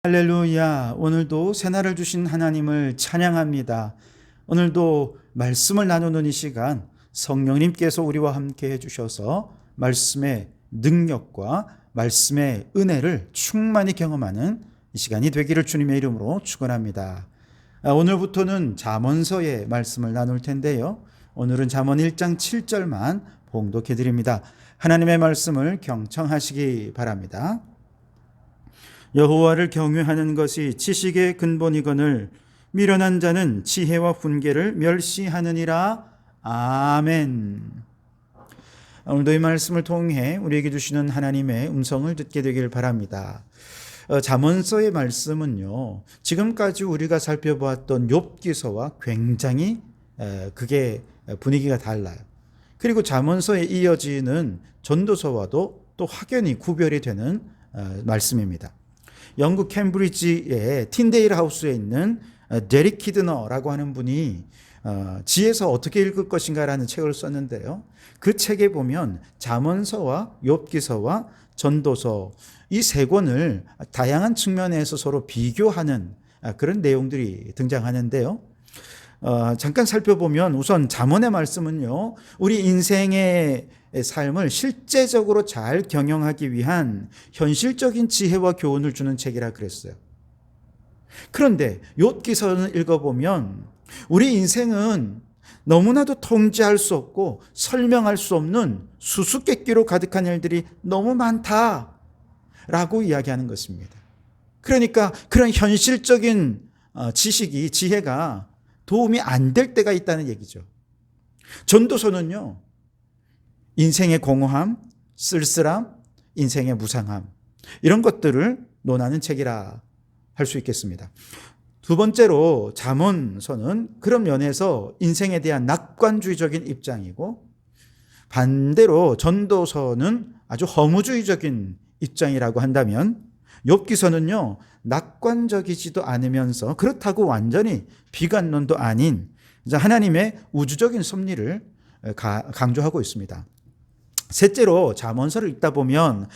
할렐루야. 오늘도 새날을 주신 하나님을 찬양합니다. 오늘도 말씀을 나누는 이 시간 성령님께서 우리와 함께 해주셔서 말씀의 능력과 말씀의 은혜를 충만히 경험하는 이 시간이 되기를 주님의 이름으로 축원합니다. 오늘부터는 잠언서의 말씀을 나눌 텐데요. 오늘은 잠언 1장 7절만 봉독해 드립니다. 하나님의 말씀을 경청하시기 바랍니다. 여호와를 경외하는 것이 지식의 근본이거늘 미련한 자는 지혜와 훈계를 멸시하느니라. 아멘. 오늘도 이 말씀을 통해 우리에게 주시는 하나님의 음성을 듣게 되길 바랍니다. 잠언서의 말씀은요, 지금까지 우리가 살펴보았던 욥기서와 굉장히 그게 분위기가 달라요. 그리고 잠언서에 이어지는 전도서와도 또 확연히 구별이 되는 말씀입니다. 영국 캠브리지의 틴데일 하우스에 있는 데릭 키드너라고 하는 분이 지혜서 어떻게 읽을 것인가라는 책을 썼는데요. 그 책에 보면 잠언서와 욥기서와 전도서 이 세 권을 다양한 측면에서 서로 비교하는 그런 내용들이 등장하는데요. 잠깐 살펴보면 우선 잠언의 말씀은요, 우리 인생의 삶을 실제적으로 잘 경영하기 위한 현실적인 지혜와 교훈을 주는 책이라 그랬어요. 그런데 욥기서는 읽어보면 우리 인생은 너무나도 통제할 수 없고 설명할 수 없는 수수께끼로 가득한 일들이 너무 많다라고 이야기하는 것입니다. 그러니까 그런 현실적인 지식이, 지혜가 도움이 안 될 때가 있다는 얘기죠. 전도서는요, 인생의 공허함, 쓸쓸함, 인생의 무상함, 이런 것들을 논하는 책이라 할 수 있겠습니다. 두 번째로 잠언서는 그런 면에서 인생에 대한 낙관주의적인 입장이고, 반대로 전도서는 아주 허무주의적인 입장이라고 한다면, 욥기서는요, 낙관적이지도 않으면서 그렇다고 완전히 비관론도 아닌 하나님의 우주적인 섭리를 강조하고 있습니다. 셋째로 잠언서를 읽다 보면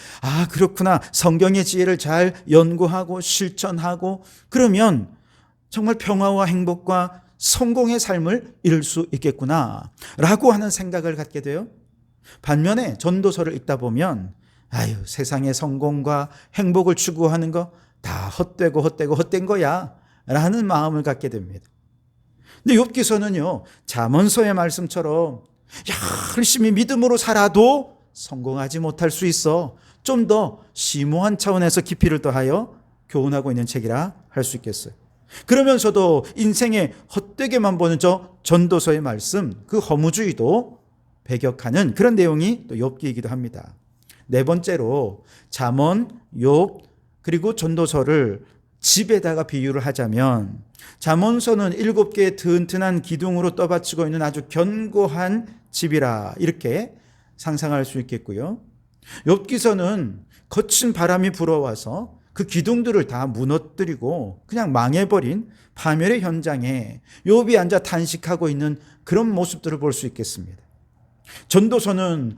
그렇구나, 성경의 지혜를 잘 연구하고 실천하고 그러면 정말 평화와 행복과 성공의 삶을 이룰 수 있겠구나 라고 하는 생각을 갖게 돼요. 반면에 전도서를 읽다 보면 세상의 성공과 행복을 추구하는 거 다 헛된 거야 라는 마음을 갖게 됩니다. 근데 욥기서는요, 잠언서의 말씀처럼 열심히 믿음으로 살아도 성공하지 못할 수 있어. 좀 더 심오한 차원에서 깊이를 더하여 교훈하고 있는 책이라 할 수 있겠어요. 그러면서도 인생에 헛되게만 보는 저 전도서의 말씀, 그 허무주의도 배격하는 그런 내용이 또 욥기이기도 합니다. 네 번째로 잠언, 욥, 그리고 전도서를 집에다가 비유를 하자면 잠언서는 7개의 튼튼한 기둥으로 떠받치고 있는 아주 견고한 집이라 이렇게 상상할 수 있겠고요. 욥기서는 거친 바람이 불어와서 그 기둥들을 다 무너뜨리고 그냥 망해버린 파멸의 현장에 욥이 앉아 탄식하고 있는 그런 모습들을 볼 수 있겠습니다. 전도서는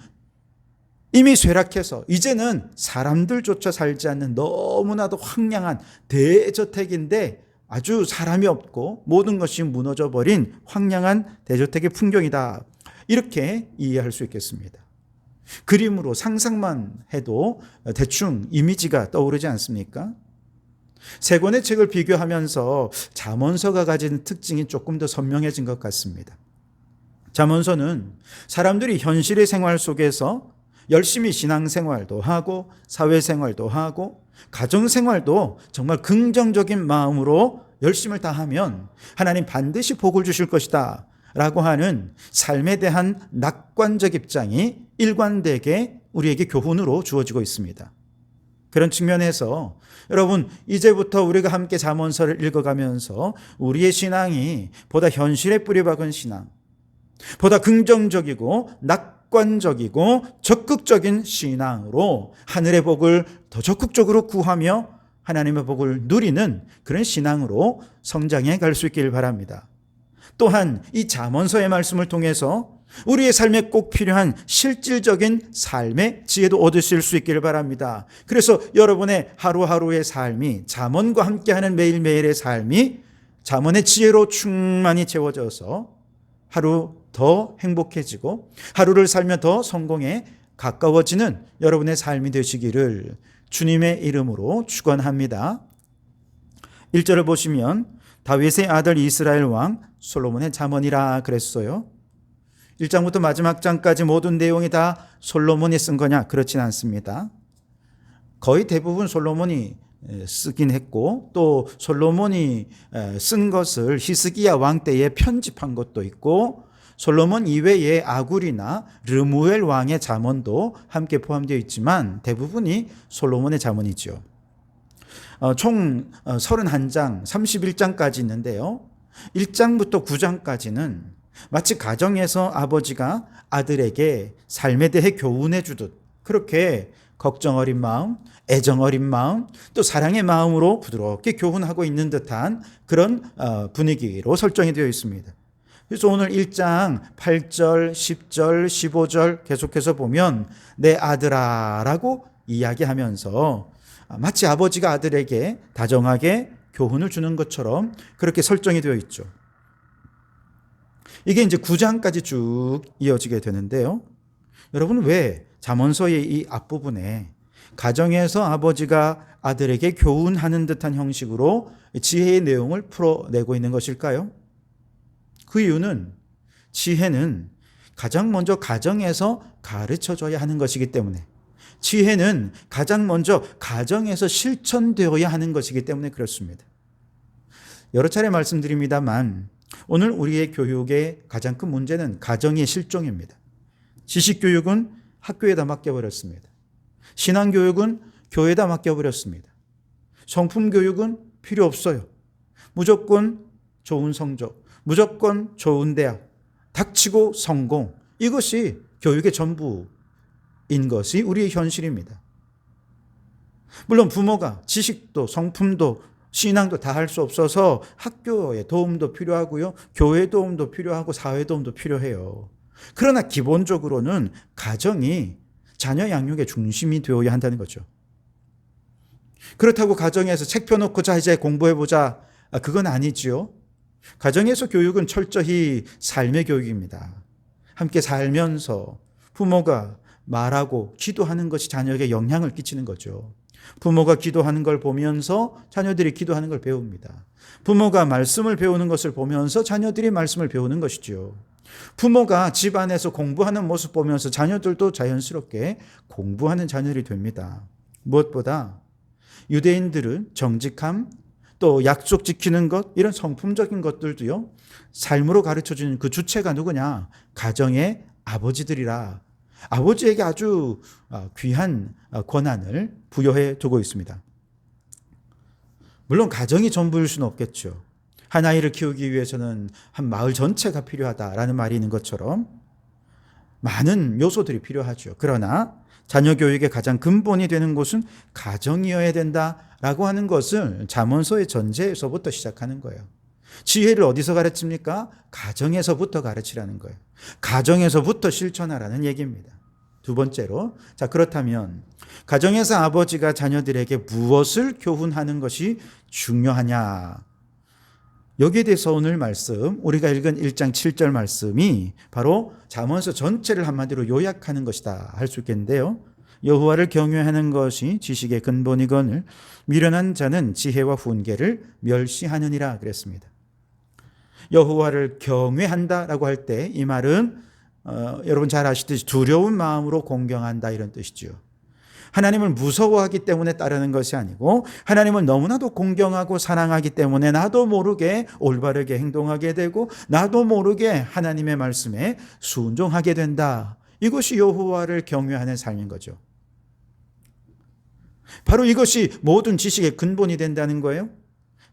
이미 쇠락해서 이제는 사람들조차 살지 않는 너무나도 황량한 대저택인데 아주 사람이 없고 모든 것이 무너져버린 황량한 대저택의 풍경이다, 이렇게 이해할 수 있겠습니다. 그림으로 상상만 해도 대충 이미지가 떠오르지 않습니까? 세 권의 책을 비교하면서 잠언서가 가진 특징이 조금 더 선명해진 것 같습니다. 잠언서는 사람들이 현실의 생활 속에서 열심히 신앙생활도 하고 사회생활도 하고 가정생활도 정말 긍정적인 마음으로 열심을 다하면 하나님 반드시 복을 주실 것이다 라고 하는 삶에 대한 낙관적 입장이 일관되게 우리에게 교훈으로 주어지고 있습니다. 그런 측면에서 여러분, 이제부터 우리가 함께 잠언서를 읽어가면서 우리의 신앙이 보다 현실에 뿌리박은 신앙, 보다 긍정적이고 낙관적이고 적극적인 신앙으로 하늘의 복을 더 적극적으로 구하며 하나님의 복을 누리는 그런 신앙으로 성장해 갈 수 있기를 바랍니다. 또한 이 잠언서의 말씀을 통해서 우리의 삶에 꼭 필요한 실질적인 삶의 지혜도 얻으실 수 있기를 바랍니다. 그래서 여러분의 하루하루의 삶이 잠언과 함께하는 매일매일의 삶이 잠언의 지혜로 충만히 채워져서 하루 더 행복해지고 하루를 살며 더 성공에 가까워지는 여러분의 삶이 되시기를 주님의 이름으로 축원합니다. 1절을 보시면 다윗의 아들 이스라엘 왕 솔로몬의 잠언이라 그랬어요. 1장부터 마지막 장까지 모든 내용이 다 솔로몬이 쓴 거냐? 그렇진 않습니다. 거의 대부분 솔로몬이 쓰긴 했고 또 솔로몬이 쓴 것을 히스기야 왕 때에 편집한 것도 있고 솔로몬 이외에 아굴이나 르무엘 왕의 잠언도 함께 포함되어 있지만 대부분이 솔로몬의 잠언이죠. 총 31장, 31장까지 있는데요. 1장부터 9장까지는 마치 가정에서 아버지가 아들에게 삶에 대해 교훈해 주듯 그렇게 걱정 어린 마음, 애정 어린 마음, 또 사랑의 마음으로 부드럽게 교훈하고 있는 듯한 그런 분위기로 설정이 되어 있습니다. 그래서 오늘 1장 8절, 10절, 15절 계속해서 보면 내 아들아 라고 이야기하면서 마치 아버지가 아들에게 다정하게 교훈을 주는 것처럼 그렇게 설정이 되어 있죠. 이게 이제 9장까지 쭉 이어지게 되는데요. 여러분 왜 잠언서의 이 앞부분에 가정에서 아버지가 아들에게 교훈하는 듯한 형식으로 지혜의 내용을 풀어내고 있는 것일까요? 그 이유는 지혜는 가장 먼저 가정에서 가르쳐줘야 하는 것이기 때문에 지혜는 가장 먼저 가정에서 실천되어야 하는 것이기 때문에 그렇습니다. 여러 차례 말씀드립니다만 오늘 우리의 교육의 가장 큰 문제는 가정의 실종입니다. 지식교육은 학교에다 맡겨버렸습니다. 신앙교육은 교회에다 맡겨버렸습니다. 성품교육은 필요 없어요. 무조건 좋은 성적, 무조건 좋은 대학, 닥치고 성공, 이것이 교육의 전부인 것이 우리의 현실입니다. 물론 부모가 지식도 성품도 신앙도 다 할 수 없어서 학교의 도움도 필요하고요. 교회 도움도 필요하고 사회 도움도 필요해요. 그러나 기본적으로는 가정이 자녀 양육의 중심이 되어야 한다는 거죠. 그렇다고 가정에서 책 펴놓고 자 이제 공부해보자, 그건 아니지요. 가정에서 교육은 철저히 삶의 교육입니다. 함께 살면서 부모가 말하고 기도하는 것이 자녀에게 영향을 끼치는 거죠. 부모가 기도하는 걸 보면서 자녀들이 기도하는 걸 배웁니다. 부모가 말씀을 배우는 것을 보면서 자녀들이 말씀을 배우는 것이죠. 부모가 집 안에서 공부하는 모습 보면서 자녀들도 자연스럽게 공부하는 자녀들이 됩니다. 무엇보다 유대인들은 정직함, 또 약속 지키는 것, 이런 성품적인 것들도요, 삶으로 가르쳐주는 그 주체가 누구냐? 가정의 아버지들이라 아버지에게 아주 귀한 권한을 부여해 두고 있습니다. 물론 가정이 전부일 수는 없겠죠. 한 아이를 키우기 위해서는 한 마을 전체가 필요하다라는 말이 있는 것처럼 많은 요소들이 필요하죠. 그러나 자녀 교육의 가장 근본이 되는 곳은 가정이어야 된다라고 하는 것을 잠언서의 전제에서부터 시작하는 거예요. 지혜를 어디서 가르칩니까? 가정에서부터 가르치라는 거예요. 가정에서부터 실천하라는 얘기입니다. 두 번째로, 자, 그렇다면 가정에서 아버지가 자녀들에게 무엇을 교훈하는 것이 중요하냐? 여기에 대해서 오늘 말씀, 우리가 읽은 1장 7절 말씀이 바로 잠언서 전체를 한마디로 요약하는 것이다 할 수 있겠는데요. 여호와를 경외하는 것이 지식의 근본이거늘 미련한 자는 지혜와 훈계를 멸시하느니라 그랬습니다. 여호와를 경외한다라고 할 때 이 말은 여러분 잘 아시듯이 두려운 마음으로 공경한다 이런 뜻이죠. 하나님을 무서워하기 때문에 따르는 것이 아니고 하나님을 너무나도 공경하고 사랑하기 때문에 나도 모르게 올바르게 행동하게 되고 나도 모르게 하나님의 말씀에 순종하게 된다. 이것이 여호와를 경외하는 삶인 거죠. 바로 이것이 모든 지식의 근본이 된다는 거예요.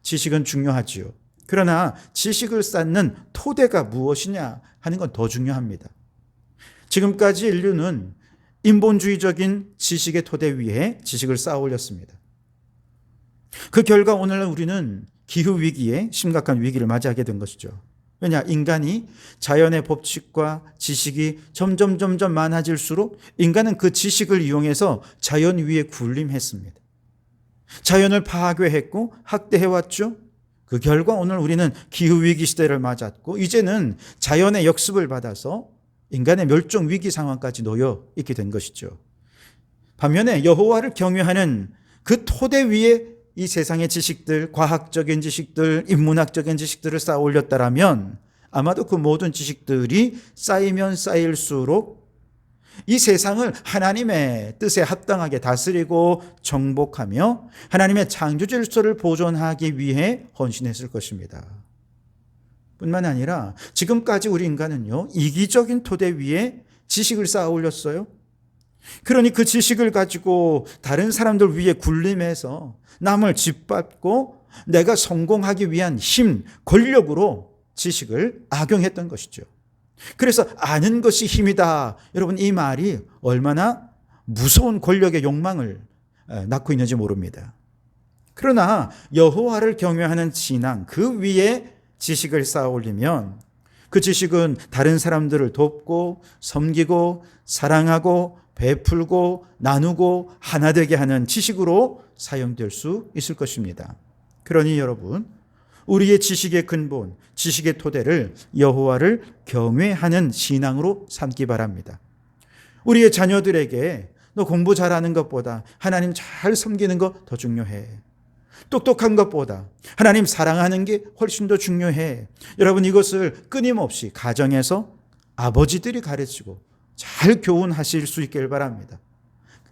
지식은 중요하지요. 그러나 지식을 쌓는 토대가 무엇이냐 하는 건 더 중요합니다. 지금까지 인류는 인본주의적인 지식의 토대 위에 지식을 쌓아 올렸습니다. 그 결과 오늘날 우리는 기후위기에 심각한 위기를 맞이하게 된 것이죠. 왜냐? 인간이 자연의 법칙과 지식이 점점 많아질수록 인간은 그 지식을 이용해서 자연 위에 군림했습니다. 자연을 파괴했고 학대해왔죠. 그 결과 오늘 우리는 기후위기 시대를 맞았고 이제는 자연의 역습을 받아서 인간의 멸종 위기 상황까지 놓여 있게 된 것이죠. 반면에 여호와를 경외하는 그 토대 위에 이 세상의 지식들, 과학적인 지식들, 인문학적인 지식들을 쌓아 올렸다라면 아마도 그 모든 지식들이 쌓이면 쌓일수록 이 세상을 하나님의 뜻에 합당하게 다스리고 정복하며 하나님의 창조 질서를 보존하기 위해 헌신했을 것입니다. 뿐만 아니라 지금까지 우리 인간은요, 이기적인 토대 위에 지식을 쌓아 올렸어요. 그러니 그 지식을 가지고 다른 사람들 위에 군림해서 남을 짓밟고 내가 성공하기 위한 힘, 권력으로 지식을 악용했던 것이죠. 그래서 아는 것이 힘이다. 여러분, 이 말이 얼마나 무서운 권력의 욕망을 낳고 있는지 모릅니다. 그러나 여호와를 경외하는 신앙, 그 위에 지식을 쌓아 올리면 그 지식은 다른 사람들을 돕고 섬기고 사랑하고 베풀고 나누고 하나 되게 하는 지식으로 사용될 수 있을 것입니다. 그러니 여러분, 우리의 지식의 근본, 지식의 토대를 여호와를 경외하는 신앙으로 삼기 바랍니다. 우리의 자녀들에게 너 공부 잘하는 것보다 하나님 잘 섬기는 것 더 중요해. 똑똑한 것보다 하나님 사랑하는 게 훨씬 더 중요해. 여러분, 이것을 끊임없이 가정에서 아버지들이 가르치고 잘 교훈하실 수 있길 바랍니다.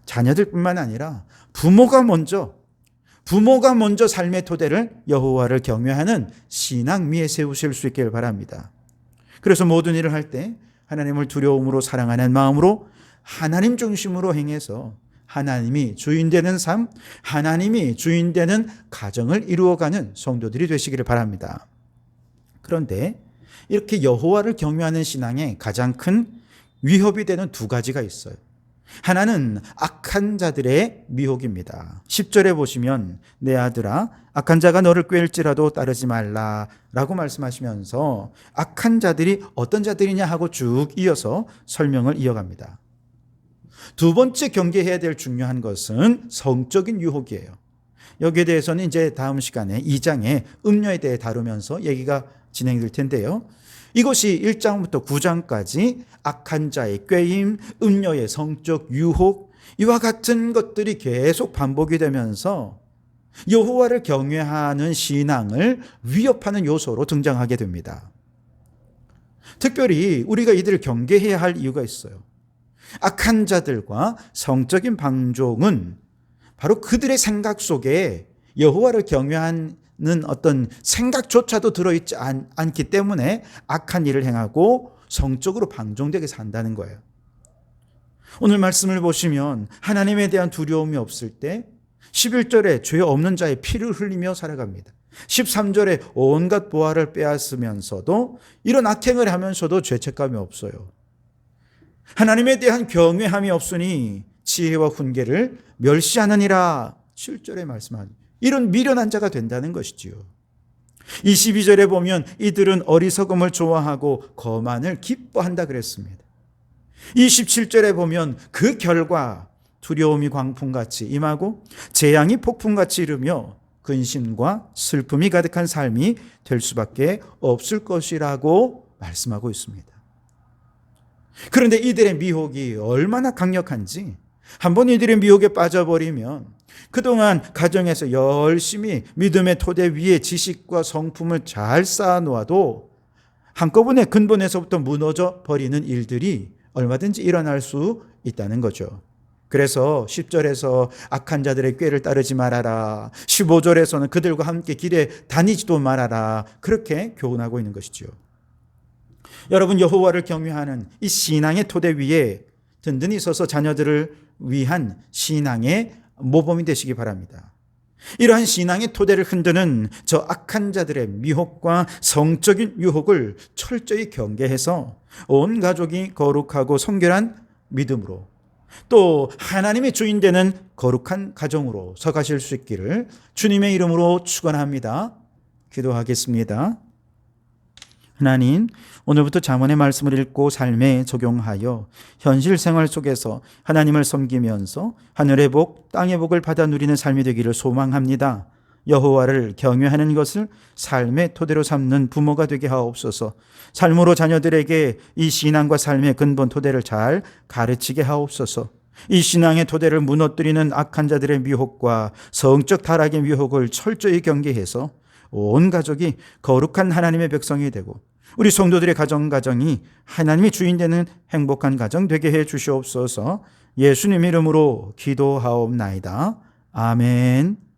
자녀들뿐만 아니라 부모가 먼저 삶의 토대를 여호와를 경외하는 신앙 위에 세우실 수 있길 바랍니다. 그래서 모든 일을 할 때 하나님을 두려움으로 사랑하는 마음으로 하나님 중심으로 행해서 하나님이 주인되는 삶, 하나님이 주인되는 가정을 이루어가는 성도들이 되시기를 바랍니다. 그런데 이렇게 여호와를 경외하는 신앙에 가장 큰 위협이 되는 두 가지가 있어요. 하나는 악한 자들의 미혹입니다. 10절에 보시면 내 아들아 악한 자가 너를 꾀일지라도 따르지 말라라고 말씀하시면서 악한 자들이 어떤 자들이냐 하고 쭉 이어서 설명을 이어갑니다. 두 번째 경계해야 될 중요한 것은 성적인 유혹이에요. 여기에 대해서는 이제 다음 시간에 2장의 음녀에 대해 다루면서 얘기가 진행될 텐데요. 이것이 1장부터 9장까지 악한 자의 꾀임, 음녀의 성적 유혹, 이와 같은 것들이 계속 반복이 되면서 여호와를 경외하는 신앙을 위협하는 요소로 등장하게 됩니다. 특별히 우리가 이들을 경계해야 할 이유가 있어요. 악한 자들과 성적인 방종은 바로 그들의 생각 속에 여호와를 경외하는 어떤 생각조차도 들어있지 않기 때문에 악한 일을 행하고 성적으로 방종되게 산다는 거예요. 오늘 말씀을 보시면 하나님에 대한 두려움이 없을 때 11절에 죄 없는 자의 피를 흘리며 살아갑니다. 13절에 온갖 보화를 빼앗으면서도 이런 악행을 하면서도 죄책감이 없어요. 하나님에 대한 경외함이 없으니 지혜와 훈계를 멸시하느니라 7절에 말씀하는 이런 미련한 자가 된다는 것이지요. 22절에 보면 이들은 어리석음을 좋아하고 거만을 기뻐한다 그랬습니다. 27절에 보면 그 결과 두려움이 광풍같이 임하고 재앙이 폭풍같이 이르며 근심과 슬픔이 가득한 삶이 될 수밖에 없을 것이라고 말씀하고 있습니다. 그런데 이들의 미혹이 얼마나 강력한지 한번 이들의 미혹에 빠져버리면 그동안 가정에서 열심히 믿음의 토대 위에 지식과 성품을 잘 쌓아놓아도 한꺼번에 근본에서부터 무너져 버리는 일들이 얼마든지 일어날 수 있다는 거죠. 그래서 10절에서 악한 자들의 꾀를 따르지 말아라. 15절에서는 그들과 함께 길에 다니지도 말아라. 그렇게 교훈하고 있는 것이죠. 여러분, 여호와를 경외하는 이 신앙의 토대 위에 든든히 서서 자녀들을 위한 신앙의 모범이 되시기 바랍니다. 이러한 신앙의 토대를 흔드는 저 악한 자들의 미혹과 성적인 유혹을 철저히 경계해서 온 가족이 거룩하고 성결한 믿음으로 또 하나님의 주인 되는 거룩한 가정으로 서가실 수 있기를 주님의 이름으로 축원합니다. 기도하겠습니다. 하나님, 오늘부터 잠언의 말씀을 읽고 삶에 적용하여 현실 생활 속에서 하나님을 섬기면서 하늘의 복, 땅의 복을 받아 누리는 삶이 되기를 소망합니다. 여호와를 경외하는 것을 삶의 토대로 삼는 부모가 되게 하옵소서. 삶으로 자녀들에게 이 신앙과 삶의 근본 토대를 잘 가르치게 하옵소서. 이 신앙의 토대를 무너뜨리는 악한 자들의 미혹과 성적 타락의 미혹을 철저히 경계해서 온 가족이 거룩한 하나님의 백성이 되고 우리 성도들의 가정이 하나님이 주인 되는 행복한 가정 되게 해 주시옵소서. 예수님 이름으로 기도하옵나이다. 아멘.